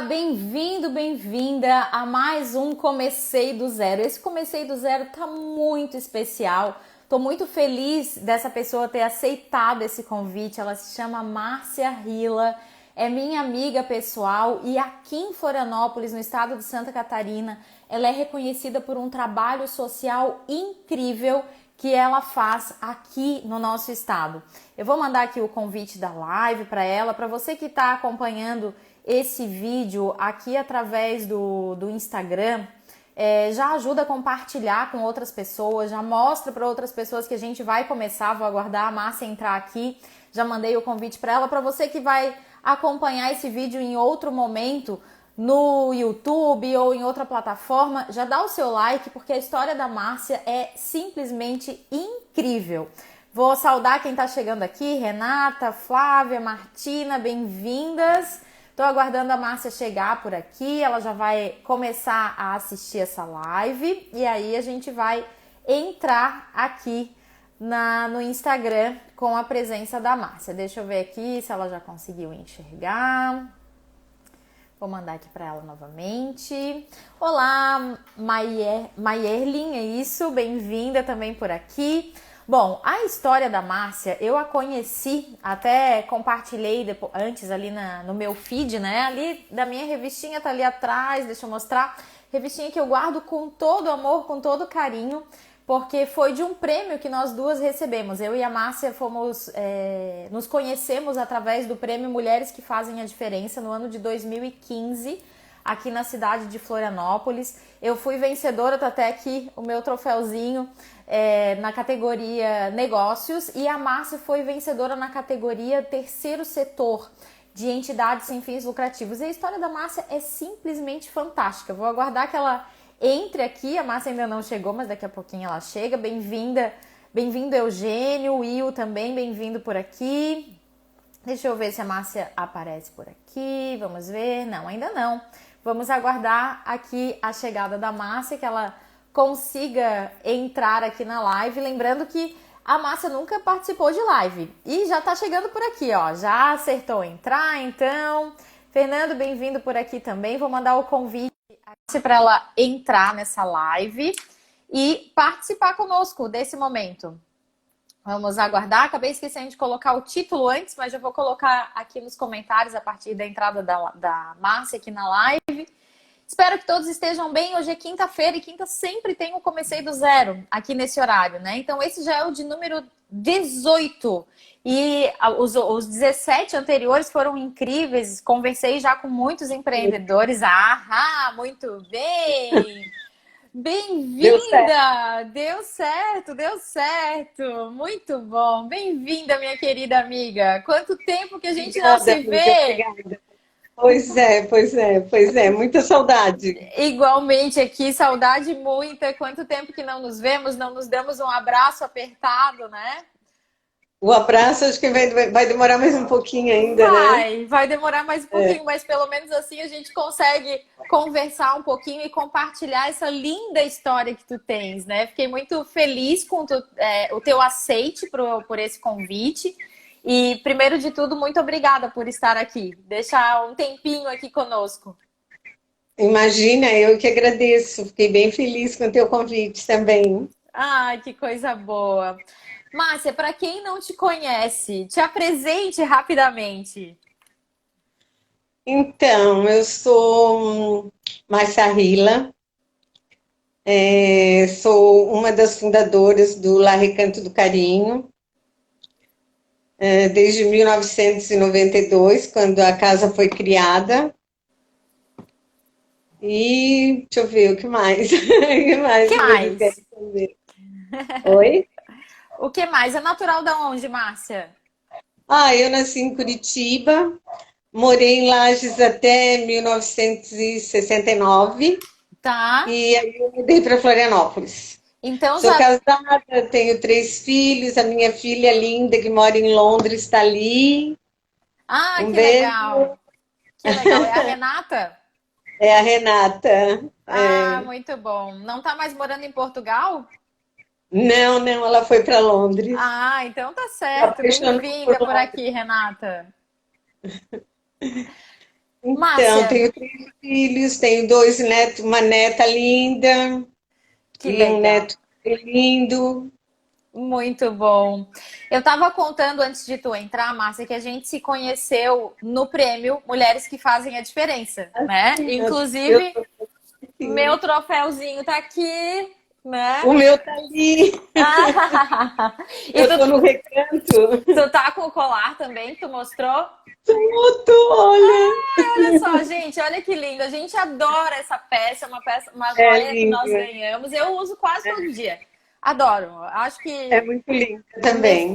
Bem-vindo, bem-vinda a mais um Comecei do Zero. Esse Comecei do Zero tá muito especial. Tô muito feliz dessa pessoa ter aceitado esse convite. Ela se chama Márcia Rila, é minha amiga pessoal e aqui em Florianópolis, no estado de Santa Catarina, ela é reconhecida por um trabalho social incrível que ela faz aqui no nosso estado. Eu vou mandar aqui o convite da live para ela, para você que está acompanhando esse vídeo aqui através do Instagram, já ajuda a compartilhar com outras pessoas, já mostra para outras pessoas que a gente vai começar. Vou aguardar a Márcia entrar aqui, já mandei o convite para ela. Para você que vai acompanhar esse vídeo em outro momento, no YouTube ou em outra plataforma, já dá o seu like, porque a história da Márcia é simplesmente incrível. Vou saudar quem está chegando aqui, Renata, Flávia, Martina, bem-vindas. Estou aguardando a Márcia chegar por aqui, ela já vai começar a assistir essa live e aí a gente vai entrar aqui no Instagram com a presença da Márcia. Deixa eu ver aqui se ela já conseguiu enxergar. Vou mandar aqui para ela novamente. Olá, Maierlin, é isso? Bem-vinda também por aqui. Bom, a história da Márcia, eu a conheci, até compartilhei antes ali no meu feed, né? Ali da minha revistinha, tá ali atrás, deixa eu mostrar. Revistinha que eu guardo com todo amor, com todo carinho, porque foi de um prêmio que nós duas recebemos. Eu e a Márcia nos conhecemos através do prêmio Mulheres que Fazem a Diferença no ano de 2015, aqui na cidade de Florianópolis. Eu fui vencedora, tá até aqui o meu troféuzinho na categoria Negócios, e a Márcia foi vencedora na categoria Terceiro Setor, de entidades sem fins lucrativos. E a história da Márcia é simplesmente fantástica. Vou aguardar que ela entre aqui, a Márcia ainda não chegou, mas daqui a pouquinho ela chega. Bem-vinda, bem-vindo Eugênio, o Will também, bem-vindo por aqui. Deixa eu ver se a Márcia aparece por aqui, vamos ver. Não, ainda não. Vamos aguardar aqui a chegada da Márcia, que ela consiga entrar aqui na live. Lembrando que a Márcia nunca participou de live e já tá chegando por aqui, ó. Já acertou entrar, então. Fernando, bem-vindo por aqui também. Vou mandar o convite para ela entrar nessa live e participar conosco desse momento. Vamos aguardar. Acabei esquecendo de colocar o título antes, mas já vou colocar aqui nos comentários a partir da entrada da Márcia aqui na live. Espero que todos estejam bem. Hoje é quinta-feira e quinta sempre tem o Comecei do Zero aqui nesse horário, né? Então esse já é o de número 18. E os 17 anteriores foram incríveis. Conversei já com muitos empreendedores. Ah, muito bem! Bem-vinda! Deu certo, deu certo! Muito bom! Bem-vinda, minha querida amiga! Quanto tempo que a gente não se vê! Obrigada. Pois é, muita saudade. Igualmente aqui, saudade muita. Quanto tempo que não nos vemos, não nos damos um abraço apertado, né? O abraço acho que vai demorar mais um pouquinho ainda, né? Vai demorar mais um pouquinho, mas pelo menos assim a gente consegue conversar um pouquinho e compartilhar essa linda história que tu tens, né? Fiquei muito feliz com o teu aceite por esse convite. E, primeiro de tudo, muito obrigada por estar aqui. Deixar um tempinho aqui conosco. Imagina, eu que agradeço. Fiquei bem feliz com o teu convite também. Ai, que coisa boa. Márcia, para quem não te conhece, te apresente rapidamente. Então, eu sou Márcia Rila, sou uma das fundadoras do La Recanto do Carinho, desde 1992, quando a casa foi criada. E deixa eu ver o que mais. O que mais Que que vocês mais? querem saber? Oi? O que mais? É natural da onde, Márcia? Eu nasci em Curitiba, morei em Lages até 1969 Tá. e aí eu mudei para Florianópolis. Então Sou já. casada, tenho 3 filhos, a minha filha linda que mora em Londres está ali. Ah, Um que beijo. legal. Que legal. É a Renata? É a Renata. Ah, muito bom. Não tá mais morando em Portugal? Não, não, ela foi para Londres. Ah, então tá Se certo. apaixonou por Bem-vinda por Londres. aqui, Renata. Então, Márcia, tenho 3 filhos, tenho 2 netos, uma neta linda que e um legal. neto lindo. Muito bom. Eu estava contando antes de tu entrar, Márcia, que a gente se conheceu no prêmio Mulheres que Fazem a Diferença, né? Eu Inclusive, tô meu assim. troféuzinho tá aqui, né? O meu tá ali, E eu tô no recanto. tu tá com o colar também que tu mostrou? Pronto, olha. Olha só, gente, olha que lindo. A gente adora essa peça, uma É joia que nós lindo, ganhamos. Eu uso quase todo dia. Adoro. Acho é que muito lindo também.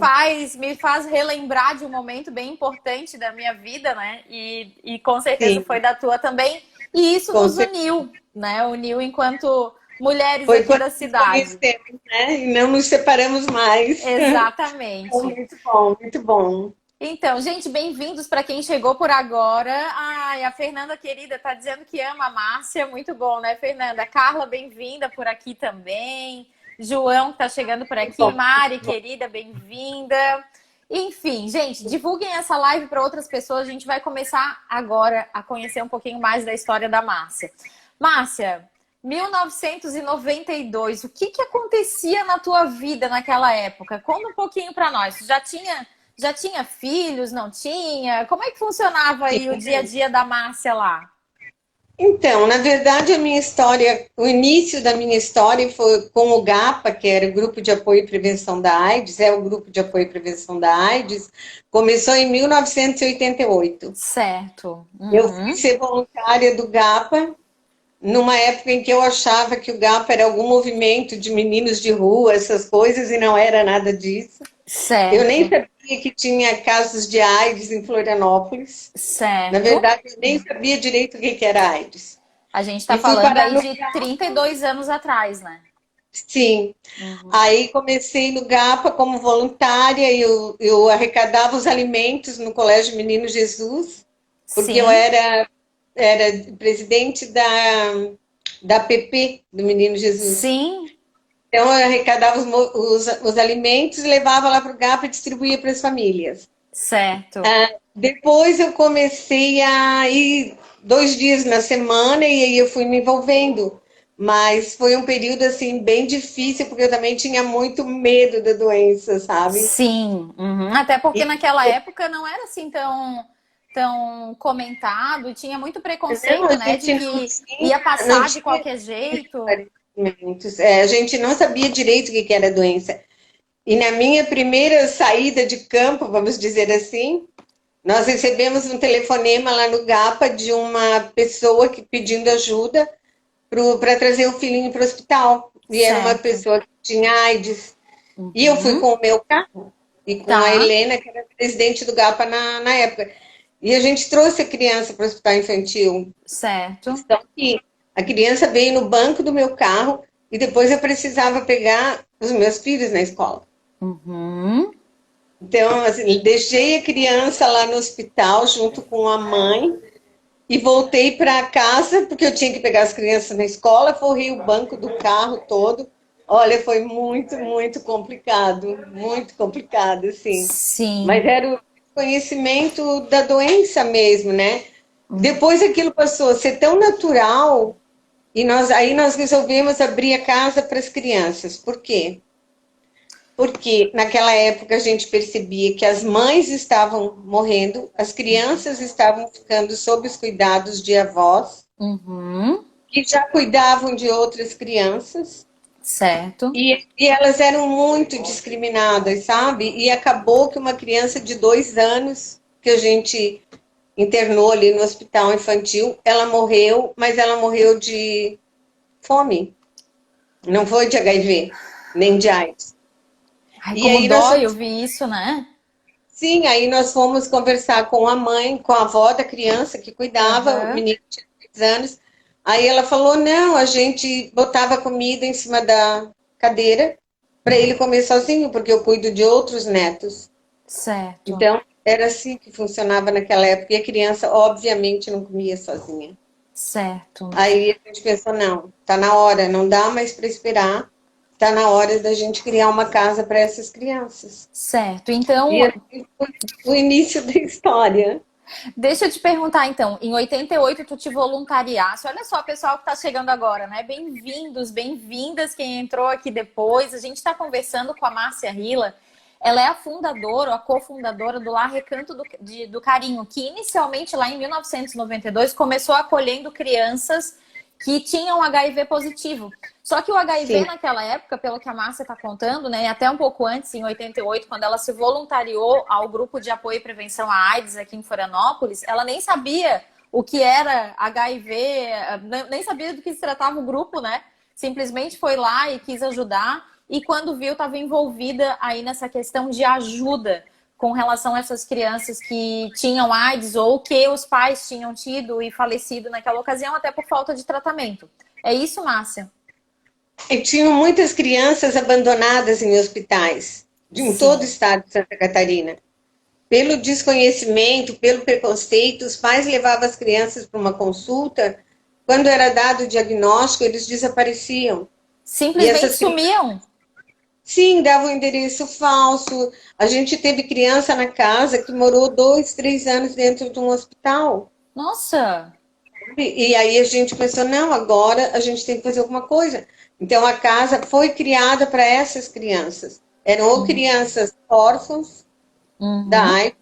me faz relembrar de um momento bem importante da minha vida, né? E com certeza foi Sim, da tua também. E isso com nos certeza. uniu, né? Uniu enquanto mulheres Foi aqui quando da nos cidade. conhecemos, né? E não nos separamos mais. Foi Exatamente. muito bom, muito bom. Então, gente, bem-vindos para quem chegou por agora. Ai, a Fernanda querida tá dizendo que ama a Márcia, muito bom, né, Fernanda? Carla, bem-vinda por aqui também. João que tá chegando por Muito aqui, bom, Mari, muito bom. querida, bem-vinda. Enfim, gente, divulguem essa live para outras pessoas. A gente vai começar agora a conhecer um pouquinho mais da história da Márcia. Márcia, 1992, o que que acontecia na tua vida naquela época? Conta um pouquinho para nós. Já tinha filhos, não tinha? Como é que funcionava aí o dia a dia da Márcia lá? Então, na verdade, a minha história, o início da minha história foi com o GAPA, que era o Grupo de Apoio e Prevenção da AIDS, é o Grupo de Apoio e Prevenção da AIDS, começou em 1988. Certo. Eu fui Uhum. ser voluntária do GAPA, numa época em que eu achava que o GAPA era algum movimento de meninos de rua, essas coisas, e não era nada disso. Eu nem Certo. sabia que tinha casos de AIDS em Florianópolis. Na Certo. verdade, eu nem sabia direito o que que era AIDS. A gente está E fui falando parar aí no de 32 anos atrás, né? Sim. Uhum. Aí comecei no GAPA como voluntária, eu arrecadava os alimentos no Colégio Menino Jesus, porque eu Sim, era presidente da PP, do Menino Jesus. sim, Então, eu arrecadava os alimentos, levava lá para o GAPA e distribuía para as famílias. certo. Depois eu comecei a ir 2 dias na semana e aí eu fui me envolvendo. Mas foi um período assim bem difícil porque eu também tinha muito medo da doença, sabe? Sim, uhum. Até porque E naquela época não era assim tão comentado, tinha muito não, preconceito, a né, de gente não que tinha, ia não passar de tinha qualquer jeito. esclarecimentos. A gente não sabia direito o que que era a doença. E na minha primeira saída de campo, vamos dizer assim, nós recebemos um telefonema lá no GAPA de uma pessoa que pedindo ajuda para trazer o filhinho para o hospital. E era uma Certo. pessoa que tinha AIDS. E eu fui Uhum. com o meu carro e com a Tá, Helena, que era presidente do GAPA na época. E a gente trouxe a criança para o hospital infantil. certo. Então, que a criança veio no banco do meu carro e depois eu precisava pegar os meus filhos na escola. Uhum. Então, assim, deixei a criança lá no hospital junto com a mãe e voltei para casa porque eu tinha que pegar as crianças na escola, forrei o banco do carro todo. Olha, foi muito, muito complicado, assim. Mas Sim. era o conhecimento da doença mesmo, né? Depois aquilo passou a ser tão natural e aí nós resolvemos abrir a casa para as crianças. Por quê? Porque naquela época a gente percebia que as mães estavam morrendo, as crianças estavam ficando sob os cuidados de avós, Uhum. que já cuidavam de outras crianças, Certo. e elas eram muito discriminadas, sabe? E acabou que uma criança de 2 anos, que a gente internou ali no hospital infantil, ela morreu, mas ela morreu de fome, não foi de HIV, nem de AIDS. Ai, E como aí nós dói fomos. ouvir isso, né? Sim, aí nós fomos conversar com a mãe, com a avó da criança que cuidava, o Aham. menino tinha 3 anos. Aí ela falou: não, a gente botava comida em cima da cadeira para ele comer sozinho, porque eu cuido de outros netos. Certo. Então, era assim que funcionava naquela época, e a criança, obviamente, não comia sozinha. Certo. Aí a gente pensou: não, tá na hora, não dá mais para esperar, tá na hora da gente criar uma casa para essas crianças. Certo. E Então, assim foi o início da história. Deixa eu te perguntar, então, em 88 tu te voluntariaste. Olha só, pessoal que está chegando agora, né? Bem-vindos, bem-vindas quem entrou aqui depois. A gente está conversando com a Márcia Rila. Ela é a fundadora, ou a cofundadora do Lar Recanto do Carinho, que inicialmente lá em 1992 começou acolhendo crianças que tinham HIV positivo. Só que o HIV Sim. naquela época, pelo que a Márcia está contando, né, até um pouco antes, em 88, quando ela se voluntariou ao grupo de apoio e prevenção à AIDS aqui em Florianópolis, ela nem sabia o que era HIV, nem sabia do que se tratava o grupo, né? Simplesmente foi lá e quis ajudar. E quando viu, estava envolvida aí nessa questão de ajuda com relação a essas crianças que tinham AIDS ou que os pais tinham tido e falecido naquela ocasião, até por falta de tratamento. É isso, Márcia? E tinham muitas crianças abandonadas em hospitais, em todo o Sim. estado de Santa Catarina. Pelo desconhecimento, pelo preconceito, os pais levavam as crianças para uma consulta. Quando era dado o diagnóstico, eles desapareciam. E Simplesmente essas crianças, sumiam? sim, davam endereço falso. A gente teve criança na casa que morou 2, 3 anos dentro de um hospital. Nossa! E aí a gente pensou, não, agora a gente tem que fazer alguma coisa. Então a casa foi criada para essas crianças. Eram ou crianças órfãs da Uhum. AIDS,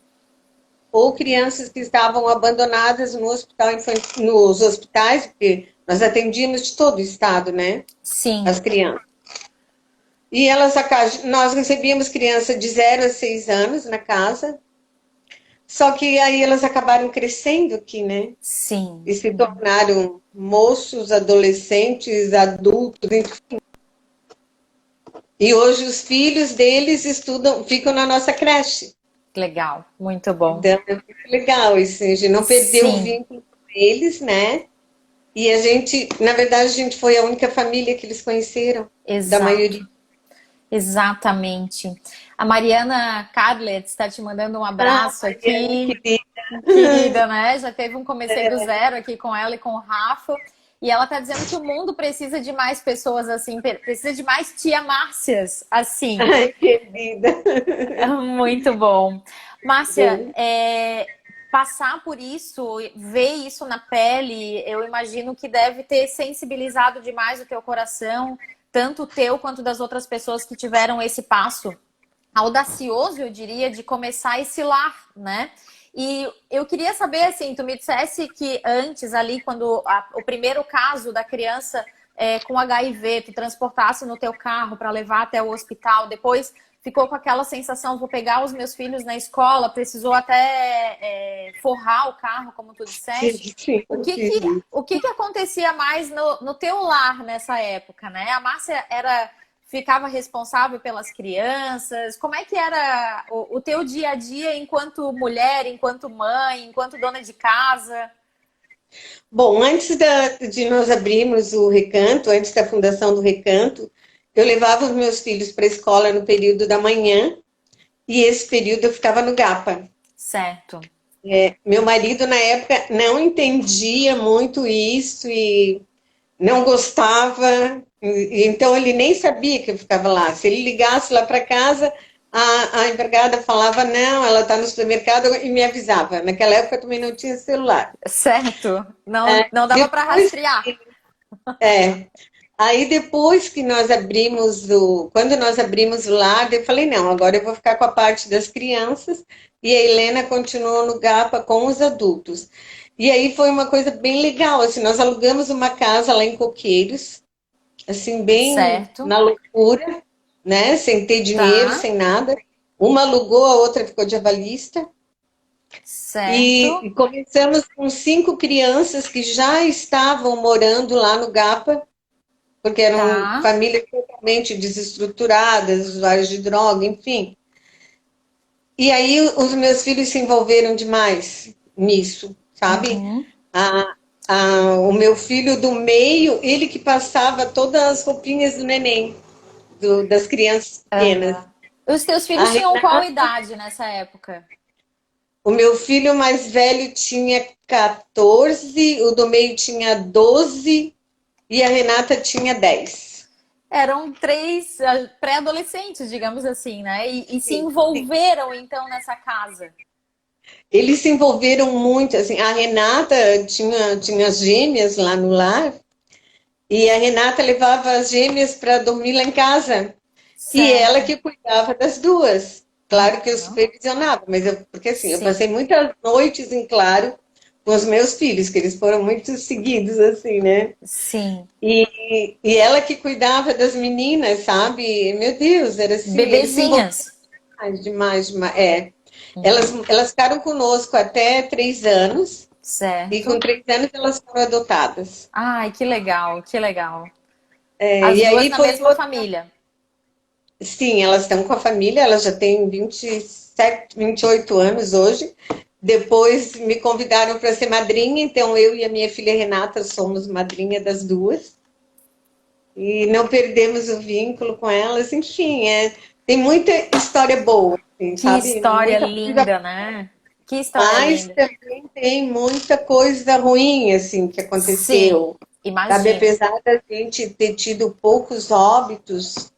ou crianças que estavam abandonadas no hospital nos hospitais, porque nós atendíamos de todo o estado, né? Sim. As crianças. E nós recebíamos criança de 0 a 6 anos na casa, só que aí elas acabaram crescendo aqui, né? Sim. E se tornaram moços, adolescentes, adultos, enfim. E hoje os filhos deles estudam, ficam na nossa creche. Legal. Muito bom. Então é muito legal isso, a gente não perdeu o Sim. vínculo com eles, né? E a gente, na verdade, a gente foi a única família que eles conheceram, da Exato. maioria. Exatamente. A Mariana Cadlet está te mandando um Ah, abraço Mariana, aqui. querida. Querida, né? Já teve um Comecei do Zero aqui com ela e com o Rafa. E ela tá dizendo que o mundo precisa de mais pessoas assim, precisa de mais tia Márcias assim. Ai, querida. Muito bom. Márcia, passar por isso, ver isso na pele, eu imagino que deve ter sensibilizado demais o teu coração, tanto o teu quanto das outras pessoas que tiveram esse passo audacioso, eu diria, de começar esse lar, né? E eu queria saber, assim, tu me dissesse que antes ali, quando o primeiro caso da criança com HIV, tu transportasse no teu carro para levar até o hospital, depois ficou com aquela sensação, vou pegar os meus filhos na escola, precisou até forrar o carro, como tu disseste. Sim, sim, O que sim, que, sim. o que que acontecia mais no teu lar nessa época, né? A Márcia ficava responsável pelas crianças? Como é que era o teu dia a dia enquanto mulher, enquanto mãe, enquanto dona de casa? Bom, antes de nós abrirmos o Recanto, antes da fundação do Recanto, eu levava os meus filhos para a escola no período da manhã e esse período eu ficava no GAPA. Certo. Meu marido, na época, não entendia muito isso e não gostava, então ele nem sabia que eu ficava lá. Se ele ligasse lá para casa, a empregada falava, não, ela está no supermercado e me avisava. Naquela época eu também não tinha celular. Certo. Não dava para Depois, rastrear. aí depois que nós quando nós abrimos o lar, eu falei, não, agora eu vou ficar com a parte das crianças e a Helena continuou no GAPA com os adultos. E aí foi uma coisa bem legal, assim, nós alugamos uma casa lá em Coqueiros, assim, bem Certo. na loucura, né? Sem ter dinheiro, Tá. sem nada. Uma alugou, a outra ficou de avalista. E Certo. começamos com 5 crianças que já estavam morando lá no GAPA, porque eram Tá. famílias totalmente desestruturadas, usuários de droga, enfim. E aí os meus filhos se envolveram demais nisso, sabe? Uhum. O meu filho do meio, ele que passava todas as roupinhas do neném, das crianças pequenas. Aham. Os teus A filhos tinham qual Renata, idade nessa época? o meu filho mais velho tinha 14, o do meio tinha 12 e a Renata tinha 10. Eram três pré-adolescentes, digamos assim, né? E se Sim, sim. envolveram, então, nessa casa. Eles se envolveram muito, assim, a Renata tinha as gêmeas lá no lar, e a Renata levava as gêmeas para dormir lá em casa, e ela Certo. que cuidava das duas. Claro que eu Aham. supervisionava, mas porque assim, eu Sim, passei muitas noites em claro com os meus filhos, que eles foram muito seguidos, assim, né? sim. E ela que cuidava das meninas, sabe? Meu Deus, era assim, eles se envolveram Bebezinhas. demais, demais. É. Uhum. Elas ficaram conosco até 3 anos, e com Certo. 3 anos elas foram adotadas. Ai, que legal, que legal. É, As e duas aí na foi mesma família. sim, elas estão com a família, elas já têm 27, 28 anos hoje. Depois me convidaram para ser madrinha, então eu e a minha filha Renata somos madrinha das duas. E não perdemos o vínculo com elas. Enfim, tem muita história boa, assim, Que sabe? história Muita coisa, linda, né? Que história mas linda. também tem muita coisa ruim, assim, que Sim, aconteceu. Sabe, imagino. apesar da gente ter tido poucos óbitos,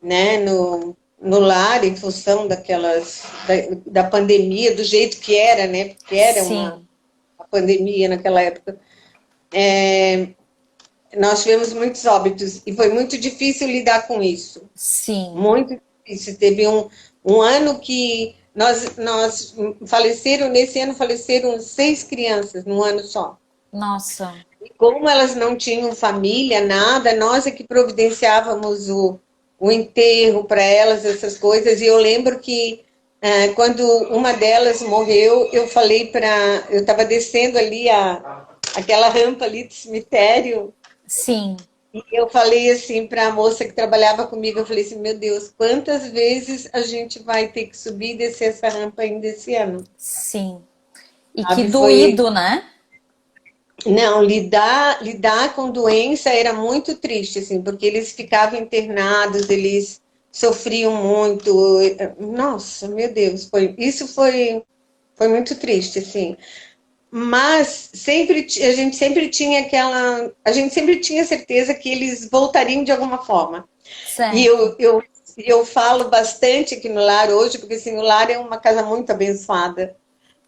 né, no lar, em função da pandemia, do jeito que era, né, porque era Sim, uma pandemia naquela época, nós tivemos muitos óbitos e foi muito difícil lidar com isso, sim. muito difícil. Teve um ano que nós faleceram, nesse ano faleceram 6 crianças, num ano só. Nossa, Como elas não tinham família, nada, nós é que providenciávamos o enterro para elas, essas coisas. E eu lembro que quando uma delas morreu, eu falei para. Eu estava descendo ali aquela rampa ali do cemitério, sim, e eu falei assim para a moça que trabalhava comigo: eu falei assim, meu Deus, quantas vezes a gente vai ter que subir e descer essa rampa ainda esse ano? sim. E que Sabe? Foi. doído, né? Não, lidar com doença era muito triste, assim, porque eles ficavam internados, eles sofriam muito. Nossa, meu Deus, foi muito triste, assim. Mas a gente sempre tinha a gente sempre tinha certeza que eles voltariam de alguma forma. E Certo. eu falo bastante aqui no lar hoje, porque assim, o lar é uma casa muito abençoada,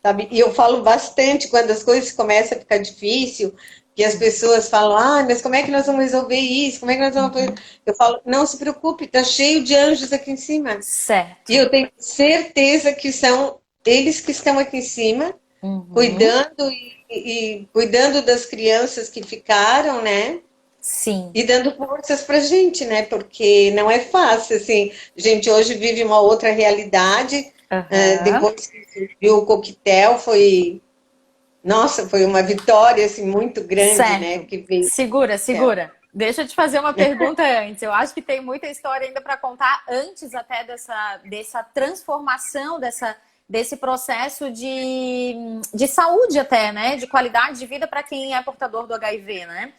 sabe? E eu falo bastante quando as coisas começam a ficar difícil, que as pessoas falam, mas como é que nós vamos resolver isso? Como é que nós vamos fazer? Uhum. Eu falo, não se preocupe, tá cheio de anjos aqui em cima. E Certo. eu tenho certeza que são eles que estão aqui em cima, Uhum. cuidando e cuidando das crianças que ficaram, né? Sim. E dando forças pra gente, né? Porque não é fácil, assim. A gente hoje vive uma outra realidade. Aham. Depois que surgiu o coquetel, nossa, foi uma vitória assim muito grande, né, Certo. que veio. Segura, segura. Deixa eu te fazer uma pergunta antes. Eu acho que tem muita história ainda para contar antes até dessa transformação, desse processo de saúde até, né? De qualidade de vida para quem é portador do HIV, né?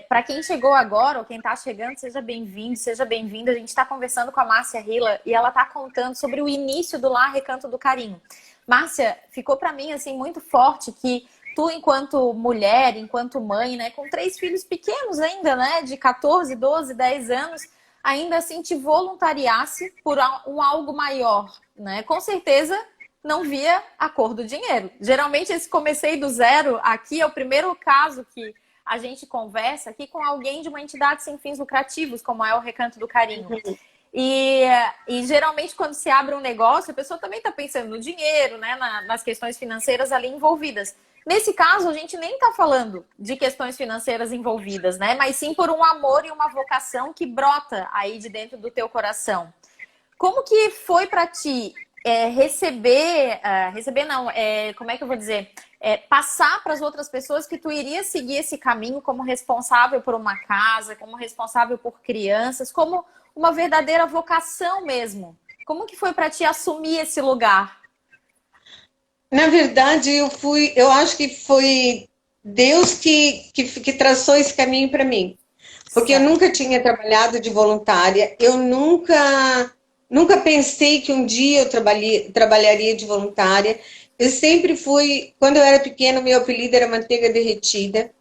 Para quem chegou agora ou quem está chegando, seja bem-vindo, seja bem-vinda. A gente está conversando com a Márcia Hilla e ela está contando sobre o início do Lar Recanto do Carinho. Márcia, ficou para mim assim muito forte que tu, enquanto mulher, enquanto mãe, né, com 3 filhos pequenos ainda, né, de 14, 12, 10 anos, ainda assim te voluntariasse por um algo maior, né? Com certeza não via a cor do dinheiro. Geralmente esse comecei do zero aqui é o primeiro caso que a gente conversa aqui com alguém de uma entidade sem fins lucrativos, como é o Recanto do Carinho. E, e geralmente quando se abre um negócio, a pessoa também está pensando no dinheiro, né, nas questões financeiras ali envolvidas. Nesse caso, a gente nem está falando de questões financeiras envolvidas, né? Mas sim por um amor e uma vocação que brota aí de dentro do teu coração. Como que foi para ti receber não, como é que eu vou dizer? Passar para as outras pessoas que tu iria seguir esse caminho como responsável por uma casa, como responsável por crianças, como uma verdadeira vocação mesmo. Como que foi para ti assumir esse lugar? Na verdade, eu acho que foi Deus que traçou esse caminho para mim, porque eu Certo. nunca tinha trabalhado de voluntária, eu nunca pensei que um dia eu trabalharia de voluntária. Eu sempre fui, quando eu era pequena, meu apelido era manteiga derretida,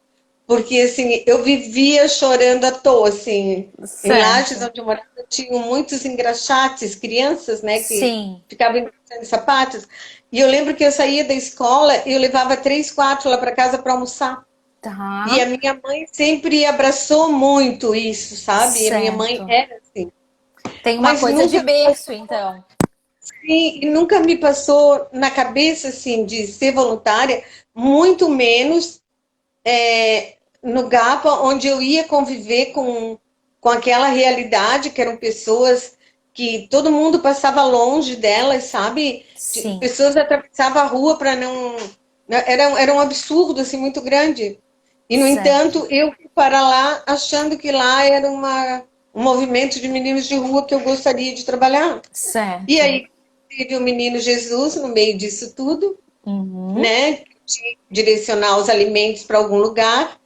Porque, assim, eu vivia chorando à toa, assim. Em Lages, Certo. onde eu morava, tinham muitos engraxates, crianças, né, que Sim. ficavam engraxando sapatos. E eu lembro que eu saía da escola e eu levava 3, 4 lá para casa para almoçar. E a Tá. minha mãe sempre abraçou muito isso, sabe? E a minha mãe Certo. era assim. Tem uma Mas coisa de nunca, berço, então. e nunca me passou na cabeça, assim, de ser voluntária, muito menos no GAPA, onde eu ia conviver com aquela realidade, que eram pessoas que todo mundo passava longe delas, sabe? Sim. Pessoas atravessavam a rua para não. Era um absurdo assim, muito grande. E, no Certo. entanto, eu fui para lá achando que lá era um movimento de meninos de rua que eu gostaria de trabalhar. E Certo. aí teve o menino Jesus no meio disso tudo, Uhum. né? De direcionar os alimentos para algum lugar.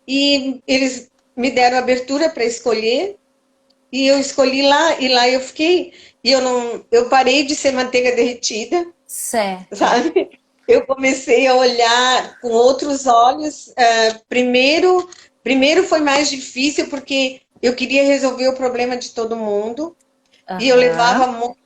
E eles me deram abertura para escolher, e eu escolhi lá, e lá eu fiquei. E eu parei de ser manteiga derretida, Certo. sabe? Eu comecei a olhar com outros olhos. Primeiro foi mais difícil, porque eu queria resolver o problema de todo mundo, e eu levava Aham. muito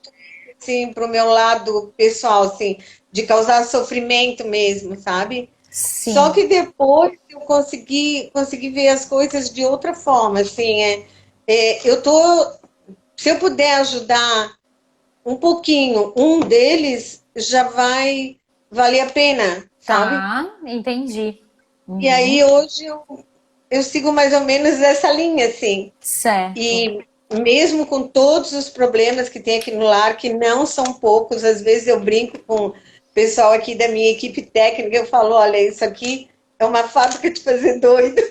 assim, para o meu lado pessoal, assim, de causar sofrimento mesmo, sabe? Só Sim. que depois eu consegui ver as coisas de outra forma, assim, eu tô, se eu puder ajudar um pouquinho, um deles já vai valer a pena, sabe? Tá. Entendi. E Uhum. aí hoje eu sigo mais ou menos essa linha, assim. Certo. E mesmo com todos os problemas que tem aqui no lar, que não são poucos, às vezes eu brinco com o pessoal aqui da minha equipe técnica, eu falo, olha, isso aqui é uma fábrica de fazer doido,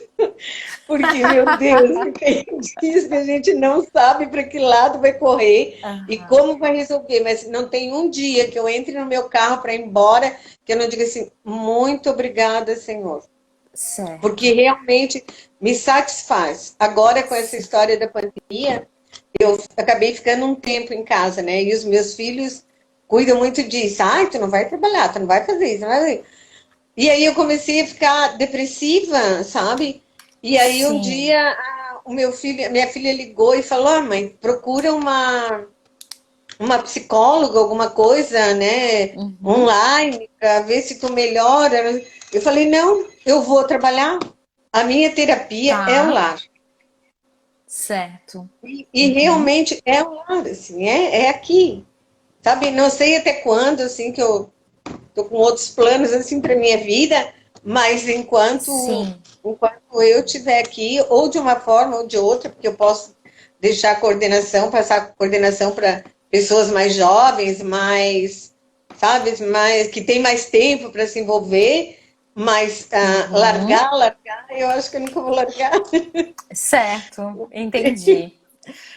porque, meu Deus, quem diz que a gente não sabe para que lado vai correr e Aham. como vai resolver, mas não tem um dia que eu entre no meu carro para ir embora que eu não diga assim, muito obrigada, Senhor, porque Certo. realmente me satisfaz. Agora, com essa história da pandemia, eu acabei ficando um tempo em casa, né? E os meus filhos cuidam muito disso. Ai, tu não vai trabalhar, tu não vai fazer isso, não vai fazer. E aí eu comecei a ficar depressiva, sabe? E aí um Sim. dia o minha filha ligou e falou: ah, mãe, procura uma psicóloga, alguma coisa, né? Uhum. Online, para ver se tu melhora. Eu falei: não, eu vou trabalhar. A minha terapia é o Tá. lar. Certo. E Uhum. realmente é o lar, assim, é aqui. Sabe, não sei até quando, assim, que eu tô com outros planos, assim, para minha vida, mas Sim. enquanto eu estiver aqui, ou de uma forma ou de outra, porque eu posso deixar a coordenação, passar a coordenação para pessoas mais jovens, mais, sabe, mais, que tem mais tempo para se envolver, mas Uhum. largar, eu acho que eu nunca vou largar. Certo. Entendi.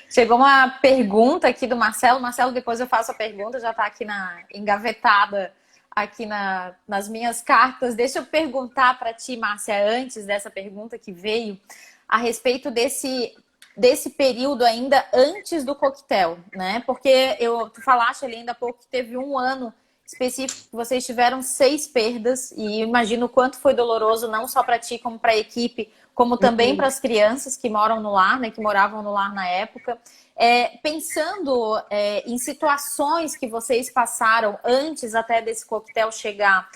Chegou uma pergunta aqui do Marcelo. Marcelo, depois eu faço a pergunta, já está aqui engavetada aqui nas minhas cartas. Deixa eu perguntar para ti, Márcia, antes dessa pergunta que veio, a respeito desse período ainda antes do coquetel, né? Porque tu falaste ali ainda há pouco que teve um ano específico que vocês tiveram 6 perdas e imagino o quanto foi doloroso não só para ti como para a equipe, como também para as crianças que moram no lar, né, que moravam no lar na época. Pensando em situações que vocês passaram antes até desse coquetel chegar,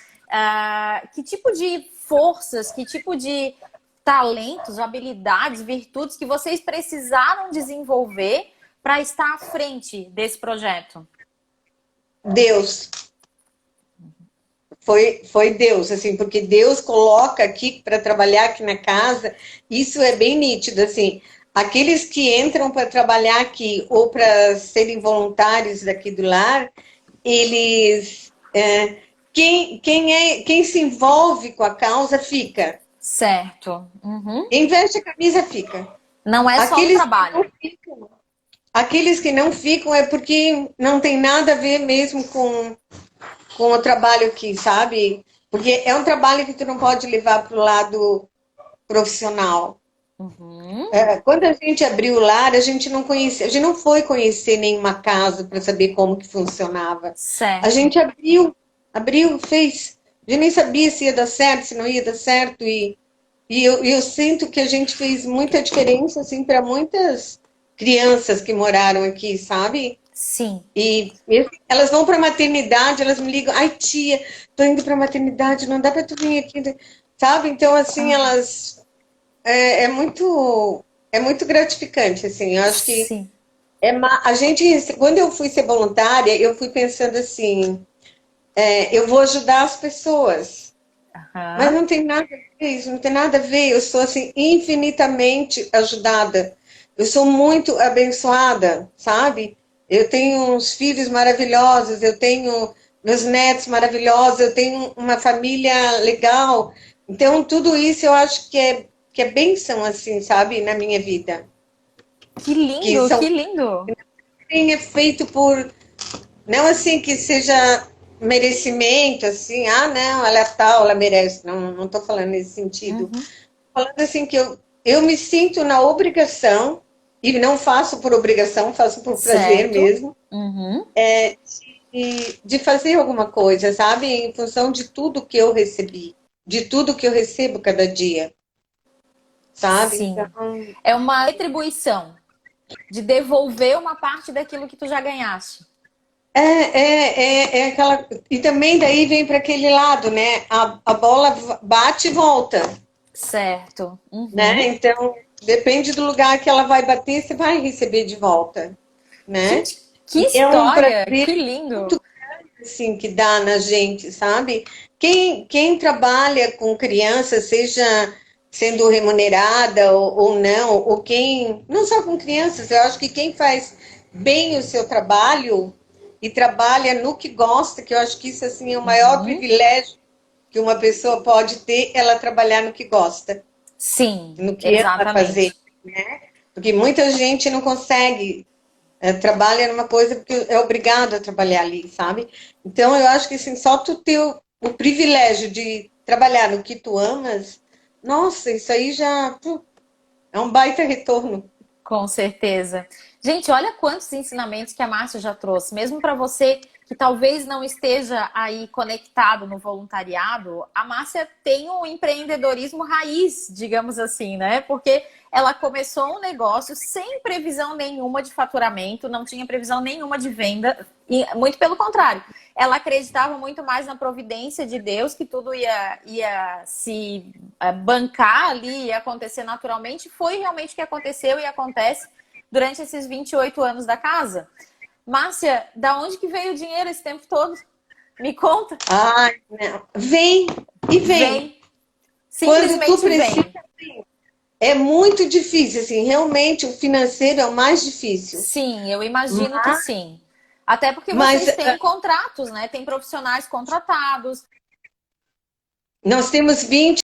que tipo de forças, que tipo de talentos, habilidades, virtudes que vocês precisaram desenvolver para estar à frente desse projeto? Deus. Foi Deus, assim, porque Deus coloca aqui para trabalhar aqui na casa, isso é bem nítido, assim, aqueles que entram para trabalhar aqui ou para serem voluntários daqui do lar, eles, quem se envolve com a causa fica, Certo. Uhum. quem veste a camisa fica, Não é só o aqueles que não trabalho. ficam, aqueles que não ficam é porque não tem nada a ver mesmo com o trabalho aqui, sabe? Porque é um trabalho que tu não pode levar para o lado profissional. Uhum. Quando a gente abriu o lar, a gente não conhecia, a gente não foi conhecer nenhuma casa para saber como que funcionava. A Certo. gente abriu, fez. A gente nem sabia se ia dar certo, se não ia dar certo. eu sinto que a gente fez muita diferença, assim, para muitas crianças que moraram aqui, sabe? Sim. E elas vão para a maternidade, elas me ligam, ai tia, tô indo para a maternidade, não dá para tu vir aqui, sabe? Então, assim, Ah, elas é muito gratificante, assim. Eu acho que sim. a gente, quando eu fui ser voluntária, eu fui pensando assim, eu vou ajudar as pessoas, mas Aham. não tem nada a ver isso, não tem nada a ver. Eu sou assim infinitamente ajudada. Eu sou muito abençoada, sabe? Eu tenho uns filhos maravilhosos, eu tenho meus netos maravilhosos, eu tenho uma família legal. Então, tudo isso eu acho que é bênção, assim, sabe, na minha vida. Que Que lindo, que são lindo. é feito por, não assim que seja merecimento, assim, ah, não, ela é tal, ela merece. Não, não estou falando nesse sentido. Uhum. Falando assim que eu me sinto na obrigação, e não faço por obrigação, faço por prazer Certo. mesmo, Uhum. de fazer alguma coisa, sabe? Em função de tudo que eu recebi, de tudo que eu recebo cada dia, sabe? Sim. Então, É uma retribuição de devolver uma parte daquilo que tu já ganhaste. é aquela. E também daí vem para aquele lado, né? A bola bate e volta, Certo. né? Uhum. Então, depende do lugar que ela vai bater, você vai receber de volta, né? Gente, que E é um história! prazer Que lindo! muito assim que dá na gente, sabe? Quem trabalha com criança, seja sendo remunerada ou não, ou quem, não só com crianças, eu acho que quem faz bem o seu trabalho e trabalha no que gosta, que eu acho que isso assim é o maior Uhum. privilégio que uma pessoa pode ter, ela trabalhar no que gosta, Sim, no que ama fazer, exatamente. né? Porque muita gente não consegue trabalha numa coisa porque é obrigado a trabalhar ali, sabe? Então eu acho que assim, só tu ter o privilégio de trabalhar no que tu amas, nossa, isso aí já é um baita retorno. Com certeza. Gente, olha quantos ensinamentos que a Márcia já trouxe. Mesmo para você que talvez não esteja aí conectado no voluntariado, a Márcia tem um empreendedorismo raiz, digamos assim, né? Porque ela começou um negócio sem previsão nenhuma de faturamento, não tinha previsão nenhuma de venda, e muito pelo contrário. Ela acreditava muito mais na providência de Deus, que tudo ia se bancar ali e acontecer naturalmente. Foi realmente o que aconteceu e acontece durante esses 28 anos da casa. Márcia, da onde que veio o dinheiro esse tempo todo? Me conta. Ah, não. Vem e vem. Vem. Quando tu Simplesmente precisa, vem. é muito difícil, assim, realmente o financeiro é o mais difícil. Sim, eu imagino que sim. Até porque Mas vocês têm contratos, né? Tem profissionais contratados. nós temos 20